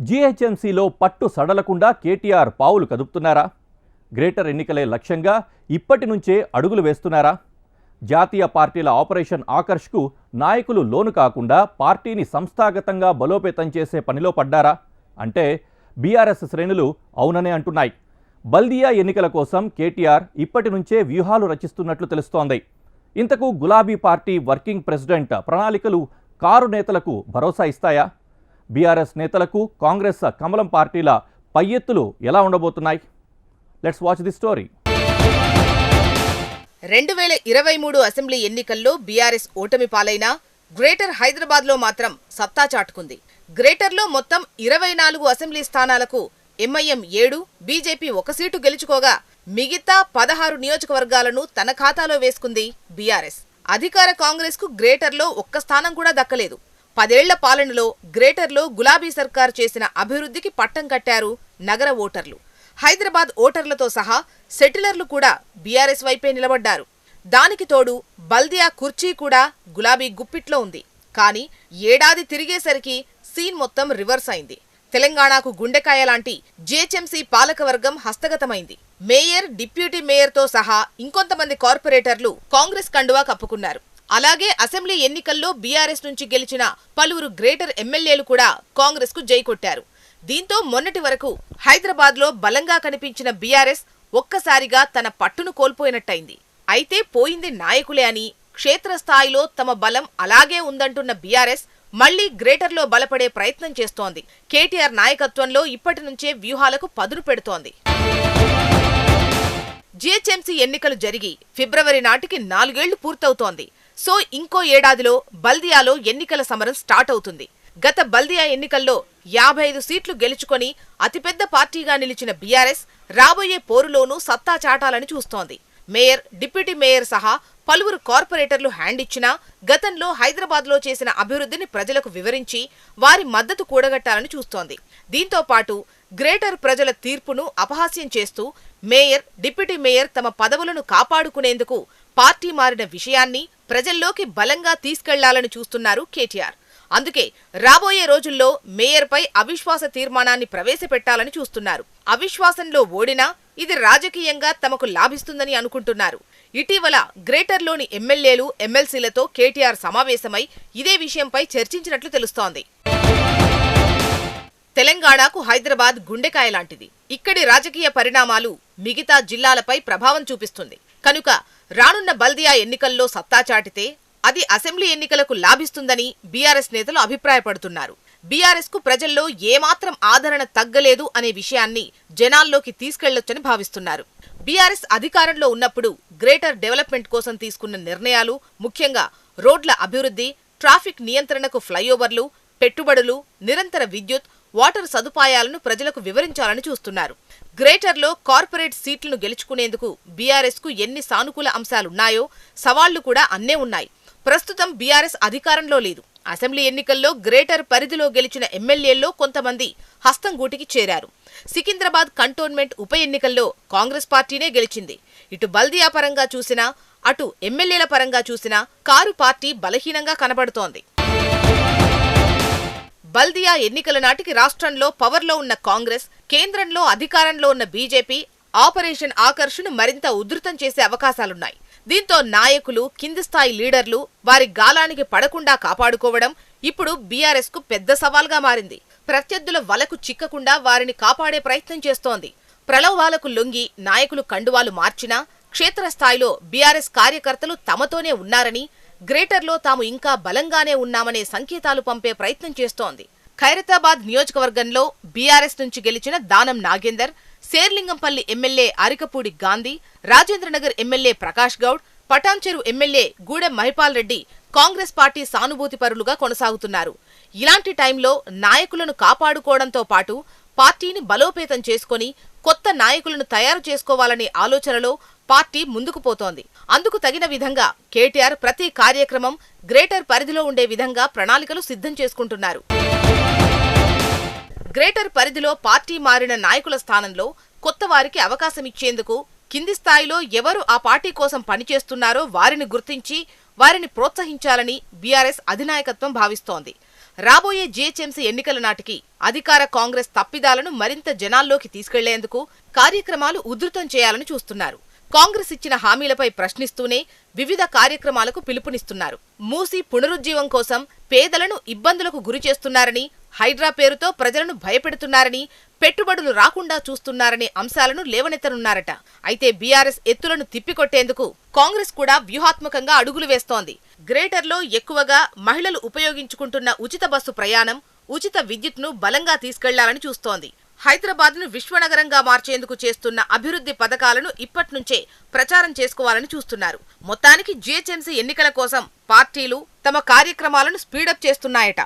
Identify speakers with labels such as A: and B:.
A: జీహెచ్ఎంసీలో పట్టు సడలకుండా కేటీఆర్ పావులు కదుపుతున్నారా? గ్రేటర్ ఎన్నికలే లక్ష్యంగా ఇప్పటి నుంచే అడుగులు వేస్తున్నారా? జాతీయ పార్టీల ఆపరేషన్ ఆకర్ష్కు నాయకులు లోను కాకుండా పార్టీని సంస్థాగతంగా బలోపేతం చేసే పనిలో పడ్డారా అంటే బీఆర్ఎస్ శ్రేణులు అవుననే అంటున్నాయి. బల్దియా ఎన్నికల కోసం కేటీఆర్ ఇప్పటి నుంచే వ్యూహాలు రచిస్తున్నట్లు తెలుస్తోంది. ఇంతకు గులాబీ పార్టీ వర్కింగ్ ప్రెసిడెంట్ ప్రణాళికలు కారు నేతలకు భరోసా ఇస్తాయా? బీఆర్ఎస్ నేతలకు కాంగ్రెస్ కమలం పార్టీల పై ఎత్తులు ఎలా ఉండబోతున్నాయి? Let's watch the story.
B: 2023 assembly ఎన్నికల్లో బీఆర్ఎస్ ఓటమి పాలైనా గ్రేటర్ హైదరాబాద్లో మాత్రం సత్తా చాటుకుంది. గ్రేటర్లో మొత్తం 24 అసెంబ్లీ స్థానాలకు ఎంఐఎం 7, బీజేపీ 1 సీటు గెలుచుకోగా మిగతా 16 నియోజకవర్గాలను తన ఖాతాలో వేసుకుంది బీఆర్ఎస్. అధికార కాంగ్రెస్ కు గ్రేటర్లో ఒక్క స్థానం కూడా దక్కలేదు. 10 ఏళ్ల పాలనలో గ్రేటర్లో గులాబీ సర్కార్ చేసిన అభివృద్ధికి పట్టం కట్టారు నగర ఓటర్లు. హైదరాబాద్ ఓటర్లతో సహా సెటిలర్లు కూడా బీఆర్ఎస్ వైపే నిలబడ్డారు. దానికి తోడు బల్దియా కుర్చీ కూడా గులాబీ గుప్పిట్లో ఉంది. కానీ ఏడాది తిరిగేసరికి సీన్ మొత్తం రివర్స్ అయింది. తెలంగాణకు గుండెకాయ లాంటి జీహెచ్ఎంసీ పాలకవర్గం హస్తగతమైంది. మేయర్, డిప్యూటీ మేయర్తో సహా ఇంకొంతమంది కార్పొరేటర్లు కాంగ్రెస్ కండువా కప్పుకున్నారు. అలాగే అసెంబ్లీ ఎన్నికల్లో బీఆర్ఎస్ నుంచి గెలిచిన పలువురు గ్రేటర్ ఎమ్మెల్యేలు కూడా కాంగ్రెస్ కు జై కొట్టారు. దీంతో మొన్నటి వరకు హైదరాబాద్లో బలంగా కనిపించిన బీఆర్ఎస్ ఒక్కసారిగా తన పట్టును కోల్పోయినట్టయింది. అయితే పోయింది నాయకులే అని, క్షేత్రస్థాయిలో తమ బలం అలాగే ఉందంటున్న బీఆర్ఎస్ మళ్లీ గ్రేటర్లో బలపడే ప్రయత్నం చేస్తోంది. కేటీఆర్ నాయకత్వంలో ఇప్పటి నుంచే వ్యూహాలకు పదును పెడుతోంది. జీహెచ్ఎంసీ ఎన్నికలు జరిగి ఫిబ్రవరి నాటికి 4 ఏళ్లు పూర్తవుతోంది. సో ఇంకో ఏడాదిలో బల్దియాలో ఎన్నికల సమరం స్టార్ట్ అవుతుంది. గత బల్దియా ఎన్నికల్లో 55 సీట్లు గెలుచుకొని అతిపెద్ద పార్టీగా నిలిచిన బీఆర్ఎస్ రాబోయే పోరులోనూ సత్తా చాటాలని చూస్తోంది. మేయర్, డిప్యూటీ మేయర్ సహా పలువురు కార్పొరేటర్లు హ్యాండ్ ఇచ్చినా గతంలో హైదరాబాద్లో చేసిన అభివృద్ధిని ప్రజలకు వివరించి వారి మద్దతు కూడగట్టాలని చూస్తోంది. దీంతో పాటు గ్రేటర్ ప్రజల తీర్పును అపహాస్యం చేస్తూ మేయర్, డిప్యూటీ మేయర్ తమ పదవులను కాపాడుకునేందుకు పార్టీ మారిన విషయాన్ని ప్రజల్లోకి బలంగా తీసుకెళ్లాలని చూస్తున్నారు కేటీఆర్. అందుకే రాబోయే రోజుల్లో మేయర్పై అవిశ్వాస తీర్మానాన్ని ప్రవేశపెట్టాలని చూస్తున్నారు. అవిశ్వాసంలో ఓడినా ఇది రాజకీయంగా తమకు లాభిస్తుందని అనుకుంటున్నారు. ఇటీవల గ్రేటర్లోని ఎమ్మెల్యేలు, ఎమ్మెల్సీలతో కేటీఆర్ సమావేశమై ఇదే విషయంపై చర్చించినట్లు తెలుస్తోంది. తెలంగాణకు హైదరాబాద్ గుండెకాయ లాంటిది. ఇక్కడి రాజకీయ పరిణామాలు మిగతా జిల్లాలపై ప్రభావం చూపిస్తుంది. కనుక రానున్న బల్దియా ఎన్నికల్లో సత్తా చాటితే అది అసెంబ్లీ ఎన్నికలకు లాభిస్తుందని బీఆర్ఎస్ నేతలు అభిప్రాయపడుతున్నారు. బీఆర్ఎస్ కు ప్రజల్లో ఏమాత్రం ఆదరణ తగ్గలేదు అనే విషయాన్ని జనాల్లోకి తీసుకెళ్లొచ్చని భావిస్తున్నారు. బీఆర్ఎస్ అధికారంలో ఉన్నప్పుడు గ్రేటర్ డెవలప్మెంట్ కోసం తీసుకున్న నిర్ణయాలు, ముఖ్యంగా రోడ్ల అభివృద్ధి, ట్రాఫిక్ నియంత్రణకు ఫ్లైఓవర్లు, పెట్టుబడులు, నిరంతర విద్యుత్, వాటర్ సదుపాయాలను ప్రజలకు వివరించాలని చూస్తున్నారు. గ్రేటర్లో కార్పొరేట్ సీట్లను గెలుచుకునేందుకు బీఆర్ఎస్ కు ఎన్ని సానుకూల అంశాలున్నాయో సవాళ్లు కూడా అన్నే ఉన్నాయి. ప్రస్తుతం బీఆర్ఎస్ అధికారంలో లేదు. అసెంబ్లీ ఎన్నికల్లో గ్రేటర్ పరిధిలో గెలిచిన ఎమ్మెల్యేల్లో కొంతమంది హస్తం గూటికి చేరారు. సికింద్రాబాద్ కంటోన్మెంట్ ఉప ఎన్నికల్లో కాంగ్రెస్ పార్టీనే గెలిచింది. ఇటు బల్దియా పరంగా చూసినా, అటు ఎమ్మెల్యేల పరంగా చూసినా కారు పార్టీ బలహీనంగా కనబడుతోంది. బల్దియా ఎన్నికల నాటికి రాష్ట్రంలో పవర్లో ఉన్న కాంగ్రెస్, కేంద్రంలో అధికారంలో ఉన్న బీజేపీ ఆపరేషన్ ఆకర్ష్ను మరింత ఉధృతం చేసే అవకాశాలున్నాయి. దీంతో నాయకులు, కింది స్థాయి లీడర్లు వారి గాలానికి పడకుండా కాపాడుకోవడం ఇప్పుడు బీఆర్ఎస్ కు పెద్ద సవాల్గా మారింది. ప్రత్యర్థుల వలకు చిక్కకుండా వారిని కాపాడే ప్రయత్నం చేస్తోంది. ప్రలోభాలకు లొంగి నాయకులు కండువాలు మార్చినా క్షేత్రస్థాయిలో బీఆర్ఎస్ కార్యకర్తలు తమతోనే ఉన్నారని, గ్రేటర్లో తాము ఇంకా బలంగానే ఉన్నామనే సంకేతాలు పంపే ప్రయత్నం చేస్తోంది. ఖైరతాబాద్ నియోజకవర్గంలో బీఆర్ఎస్ నుంచి గెలిచిన Danam Nagender, Serilingampally MLA Arikapudi Gandhi, Rajendranagar MLA Prakash Goud, Patancheru MLA Gudem Mahipal Reddy Congress party సానుభూతి పరులుగా కొనసాగుతున్నారు. ఇలాంటి టైంలో నాయకులను కాపాడుకోవడంతో పాటు పార్టీని బలోపేతం చేసుకుని కొత్త నాయకులను తయారు చేసుకోవాలనే ఆలోచనలో పార్టీ ముందుకు పోతోంది. అందుకు తగిన విధంగా కేటీఆర్ ప్రతి కార్యక్రమం గ్రేటర్ పరిధిలో ఉండే విధంగా ప్రణాళికలు సిద్ధం చేసుకుంటున్నారు. గ్రేటర్ పరిధిలో పార్టీ మారిన నాయకుల స్థానంలో కొత్త వారికి అవకాశమిచ్చేందుకు కింది స్థాయిలో ఎవరు ఆ పార్టీ కోసం పనిచేస్తున్నారో వారిని గుర్తించి వారిని ప్రోత్సహించాలని బీఆర్ఎస్ అధినాయకత్వం భావిస్తోంది. రాబోయే జీహెచ్ఎంసీ ఎన్నికల నాటికి అధికార కాంగ్రెస్ తప్పిదాలను మరింత జనాల్లోకి తీసుకెళ్లేందుకు కార్యక్రమాలు ఉధృతం చేయాలని చూస్తున్నారు. కాంగ్రెస్ ఇచ్చిన హామీలపై ప్రశ్నిస్తూనే వివిధ కార్యక్రమాలకు పిలుపునిస్తున్నారు. మూసీ పునరుజ్జీవం కోసం పేదలను ఇబ్బందులకు గురి చేస్తున్నారని, హైడ్రా పేరుతో ప్రజలను భయపెడుతున్నారని, పెట్టుబడులు రాకుండా చూస్తున్నారనే అంశాలను లేవనెత్తనున్నారట. అయితే బీఆర్ఎస్ ఎత్తులను తిప్పికొట్టేందుకు కాంగ్రెస్ కూడా వ్యూహాత్మకంగా అడుగులు వేస్తోంది. గ్రేటర్లో ఎక్కువగా మహిళలు ఉపయోగించుకుంటున్న ఉచిత బస్సు ప్రయాణం, ఉచిత విద్యుత్ను బలంగా తీసుకెళ్లాలని చూస్తోంది. హైదరాబాద్ను విశ్వనగరంగా మార్చేందుకు చేస్తున్న అభివృద్ధి పథకాలను ఇప్పట్నుంచే ప్రచారం చేసుకోవాలని చూస్తున్నారు. మొత్తానికి జీహెచ్ఎంసీ ఎన్నికల కోసం పార్టీలు తమ కార్యక్రమాలను స్పీడప్ చేస్తున్నాయట.